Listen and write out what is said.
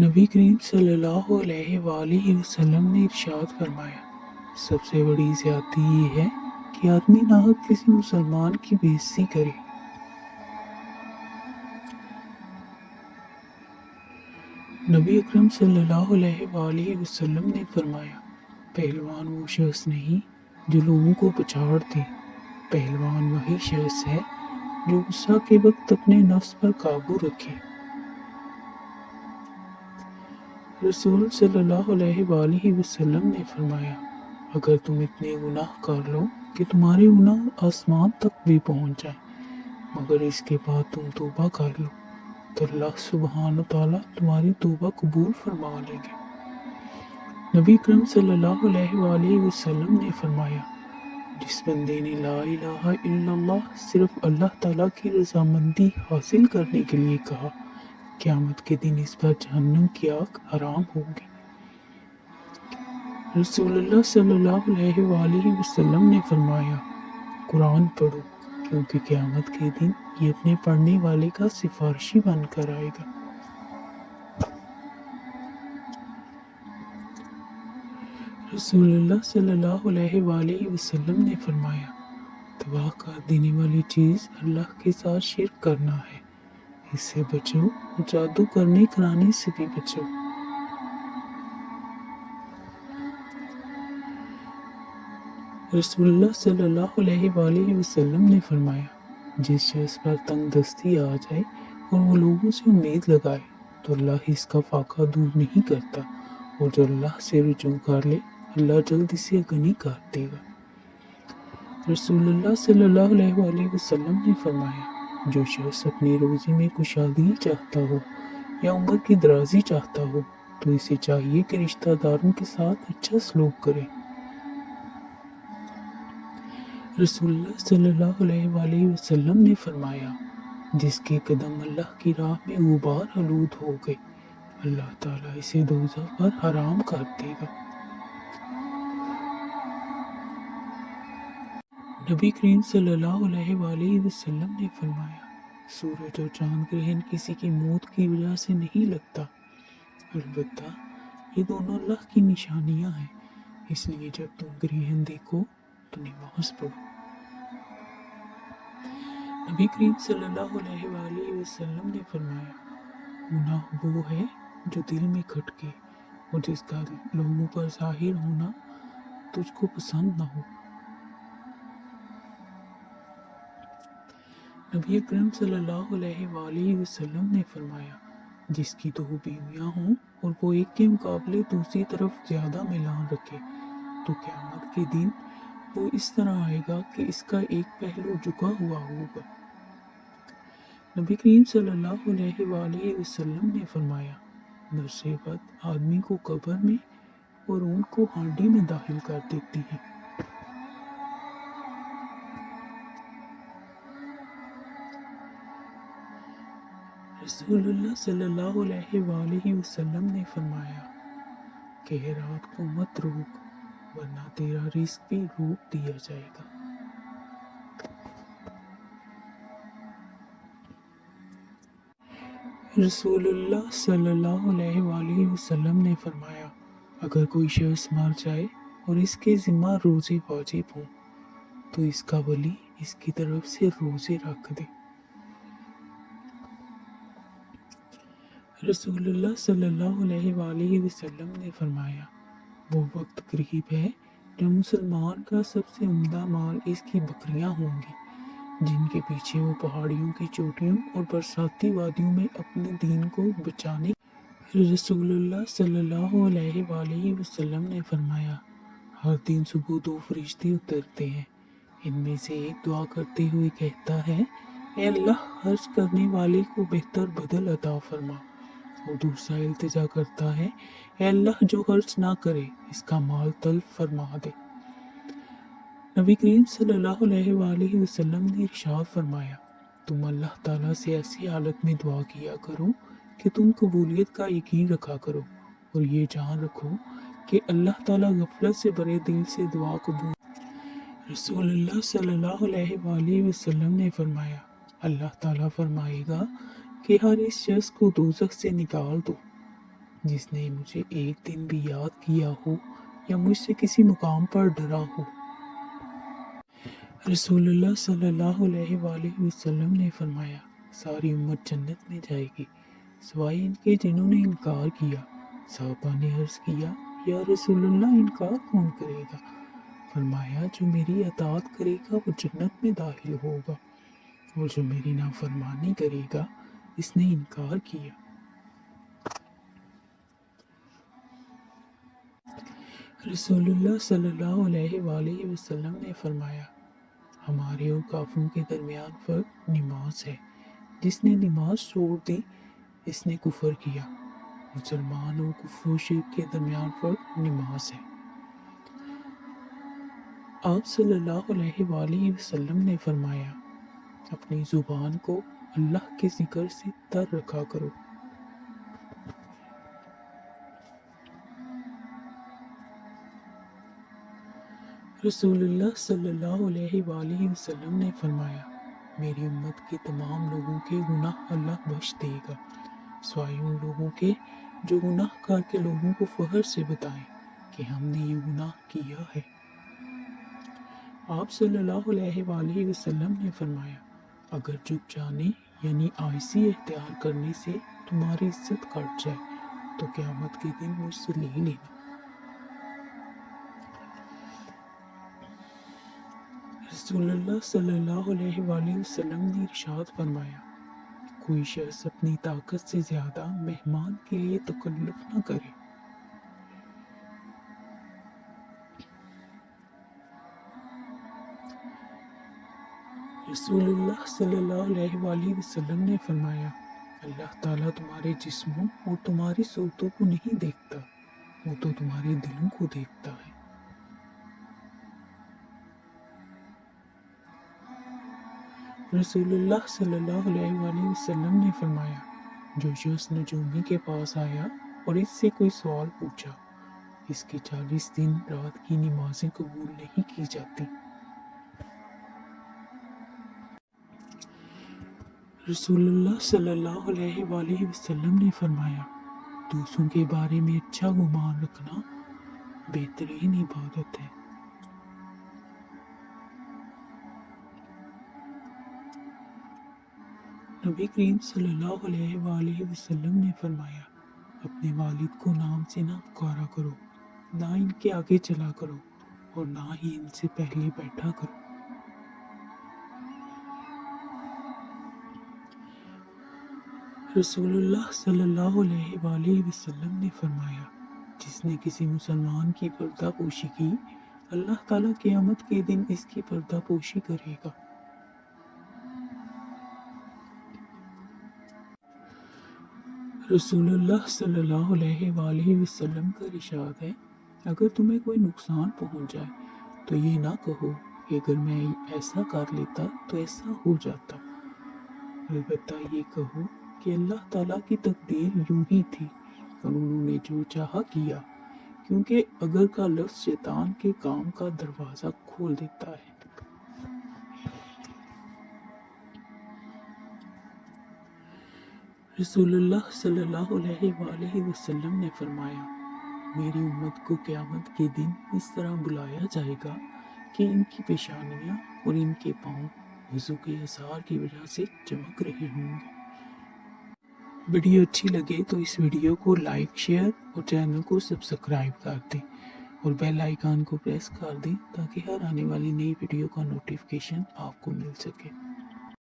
نبی کریم صلی اللہ علیہ وآلہ وسلم نے ارشاد فرمایا، سب سے بڑی زیادتی یہ ہے کہ آدمی ناحق کسی مسلمان کی بے عزتی کرے۔ نبی اکرم صلی اللہ علیہ وآلہ وسلم نے فرمایا، پہلوان وہ شخص نہیں جو لوگوں کو پچھاڑ دے، پہلوان وہی شخص ہے جو غصہ کے وقت اپنے نفس پر قابو رکھے۔ رسول صلی اللہ علیہ وآلہ وسلم نے فرمایا، اگر تم اتنے گناہ کر لو کہ تمہارے گناہ آسمان تک بھی پہنچ جائیں، مگر اس کے بعد تم توبہ کر لو تو اللہ سبحانہ تعالیٰ تمہاری توبہ قبول فرما لیں گے۔ نبی اکرم صلی اللہ علیہ وآلہ وسلم نے فرمایا، جس بندے نے لا الہ الا اللہ صرف اللہ تعالیٰ کی رضامندی حاصل کرنے کے لیے کہا، قیامت کے دن اس پر جہنم کی آگ حرام ہوگی۔ رسول اللہ صلی اللہ علیہ وآلہ وسلم نے فرمایا، قرآن پڑھو کیونکہ قیامت کے دن یہ اپنے پڑھنے والے کا سفارشی بن کر آئے گا۔ رسول اللہ صلی اللہ علیہ وآلہ وسلم نے فرمایا، تباہ کر دینے والی چیز اللہ کے ساتھ شرک کرنا ہے، اس سے بچو اور جادو کرنے کرانے سے بھی بچو۔ رسول اللہ صلی اللہ علیہ وآلہ وسلم نے فرمایا، جس شخص پر تنگ دستی آ جائے اور وہ لوگوں سے امید لگائے تو اللہ اس کا فاقہ دور نہیں کرتا، اور جو اللہ سے رجوع کر لے اللہ جلد اسے غنی کر دے گا۔ رسول اللہ صلی اللہ علیہ وآلہ وسلم نے فرمایا، جو شخص اپنی روزی میں کشادگی چاہتا ہو یا عمر کی درازی چاہتا ہو تو اسے چاہیے کہ رشتہ داروں کے ساتھ اچھا سلوک کرے۔ رسول اللہ صلی اللہ علیہ وآلہ وسلم نے فرمایا، جس کے قدم اللہ کی راہ میں غبار آلود ہو گئے اللہ تعالیٰ اسے دوزخ پر حرام کر دے گا۔ نبی کریم صلی اللہ علیہ وآلہ وسلم نے فرمایا، سورج اور چاند گرہن کسی کی موت کی وجہ سے نہیں لگتا، البتہ یہ دونوں اللہ کی نشانیاں ہیں، اس لیے جب تم گرہن دیکھو تو نماز پڑھو۔ نبی کریم صلی اللہ علیہ وآلہ وسلم نے فرمایا، گناہ وہ ہے جو دل میں کھٹکے اور جس کا لوگوں پر ظاہر ہونا تجھ کو پسند نہ ہو۔ نبی اکرم صلی اللہ علیہ وآلہ وسلم نے فرمایا، جس کی 2 بیویاں ہوں اور وہ ایک کے مقابلے دوسری طرف زیادہ میلان رکھے تو قیامت کے دن وہ اس طرح آئے گا کہ اس کا ایک پہلو جھکا ہوا ہوگا۔ نبی کریم صلی اللہ علیہ وآلہ وسلم نے فرمایا، نفس بد آدمی کو قبر میں اور اونٹ کو ہانڈی میں داخل کر دیتی ہے۔ رسول اللہ صلی اللہ علیہ وآلہ وسلم نے فرمایا کہ رات کو مت روک ورنہ تیرا رزق بھی روک دیا جائے گا۔ رسول اللہ صلی اللہ علیہ وآلہ وسلم نے فرمایا، اگر کوئی شخص مر جائے اور اس کے ذمہ روزے واجب ہوں تو اس کا ولی اس کی طرف سے روزے رکھ دے۔ رسول اللہ صلی اللہ علیہ وآلہ وسلم نے فرمایا، وہ وقت قریب ہے جب مسلمان کا سب سے عمدہ مال اس کی بکریاں ہوں گی، جن کے پیچھے وہ پہاڑیوں کی چوٹیوں اور برساتی وادیوں میں اپنے دین کو بچانے۔ رسول اللہ صلی اللہ علیہ وآلہ وسلم نے فرمایا، ہر دن صبح 2 فرشتے اترتے ہیں، ان میں سے ایک دعا کرتے ہوئے کہتا ہے، اے اللہ خرچ کرنے والے کو بہتر بدل عطا فرما، اور دوسرا التجا کرتا ہے، اے اللہ جو خرچ نہ کرے اس کا مال تلف فرما دے۔ نبی کریم صلی اللہ علیہ وآلہ وسلم نے ارشاد فرمایا، تم اللہ تعالیٰ سے ایسی حالت میں دعا کیا کرو کہ تم قبولیت کا یقین رکھا کرو، اور یہ جان رکھو کہ اللہ تعالیٰ غفلت سے بھرے دل سے دعا قبول۔ رسول اللہ صلی اللہ علیہ وآلہ وسلم نے فرمایا، اللہ تعالیٰ فرمائے گا کہ ہر اس شخص کو دوزخ سے نکال دو، جس نے مجھے ایک دن بھی یاد کیا ہو یا مجھ سے کسی مقام پر ڈرا ہو۔ رسول اللہ صلی اللہ علیہ وآلہ وسلم نے فرمایا، ساری امت جنت میں جائے گی سوائے ان کے جنہوں نے انکار کیا۔ صحابہ نے عرض کیا، یا رسول اللہ انکار کون کرے گا؟ فرمایا، جو میری اطاعت کرے گا وہ جنت میں داخل ہوگا، اور جو میری نافرمانی کرے گا اس نے انکار کیا۔ رسول اللہ صلی اللہ علیہ وآلہ وسلم نے فرمایا، ہمارے اور کافروں کے درمیان فرق نماز ہے، جس نے نماز چھوڑ دی اس نے کفر کیا۔ مسلمان اور کفر و شرک کے درمیان فرق نماز ہے۔ آپ صلی اللہ علیہ وآلہ وسلم نے فرمایا، اپنی زبان کو اللہ کے ذکر سے تر رکھا کرو۔ رسول اللہ صلی اللہ علیہ وآلہ وسلم نے فرمایا، میری امت کے تمام لوگوں کے گناہ اللہ بخش دے گا سوائے ان لوگوں کے جو گناہ کر کے لوگوں کو فخر سے بتائیں کہ ہم نے یہ گناہ کیا ہے۔ آپ صلی اللہ علیہ وآلہ وسلم نے فرمایا، اگر چپ جانے یعنی آہستگی اختیار کرنے سے تمہاری عزت کٹ جائے تو قیامت کے دن مجھ سے لے لینا۔ رسول اللہ صلی اللہ علیہ وآلہ وسلم نے ارشاد فرمایا، کوئی شخص اپنی طاقت سے زیادہ مہمان کے لیے تکلف نہ کرے۔ رسول اللہ صلی اللہ علیہ وآلہ وسلم نے فرمایا، اللہ تعالیٰ تمہارے جسموں اور تمہاری صورتوں کو نہیں دیکھتا، وہ تو تمہارے دلوں کو دیکھتا ہے۔ رسول اللہ صلی اللہ علیہ وآلہ وسلم نے فرمایا، جو شخص نجومی کے پاس آیا اور اس سے کوئی سوال پوچھا، اس کی 40 دن رات کی نمازیں قبول نہیں کی جاتی۔ رسول اللہ صلی اللہ علیہ وآلہ وسلم نے فرمایا، دوسروں کے بارے میں اچھا گمان رکھنا بہترین عبادت ہے۔ نبی کریم صلی اللہ علیہ وآلہ وسلم نے فرمایا، اپنے والد کو نام سے نہ پکارا کرو، نہ ان کے آگے چلا کرو اور نہ ہی ان سے پہلے بیٹھا کرو۔ رسول اللہ صلی اللہ علیہ وآلہ وسلم نے فرمایا، جس نے کسی مسلمان کی پردہ پوشی کی، اللہ تعالیٰ قیامت کے دن اس کی پردہ پوشی کرے گا۔ رسول اللہ صلی اللہ علیہ وآلہ وسلم کا ارشاد ہے، اگر تمہیں کوئی نقصان پہنچ جائے تو یہ نہ کہو کہ اگر میں ایسا کر لیتا تو ایسا ہو جاتا، البتہ یہ کہو کہ اللہ تعالیٰ کی تقدیر یوں ہی تھی اور انہوں نے جو چاہا کیا، کیونکہ اگر کا لفظ شیطان کے کام کا دروازہ کھول دیتا ہے۔ رسول اللہ صلی اللہ علیہ وآلہ وسلم نے فرمایا، میری امت کو قیامت کے دن اس طرح بلایا جائے گا کہ ان کی پیشانیاں اور ان کے پاؤں وضو کے اثار کی وجہ سے چمک رہے ہوں گے۔ ویڈیو اچھی لگے تو اس ویڈیو کو لائک، شیئر اور چینل کو سبسکرائب کر دیں اور بیل آئیکن کو پریس کر دیں تاکہ ہر آنے والی نئی ویڈیو کا نوٹیفیکیشن آپ کو مل سکے۔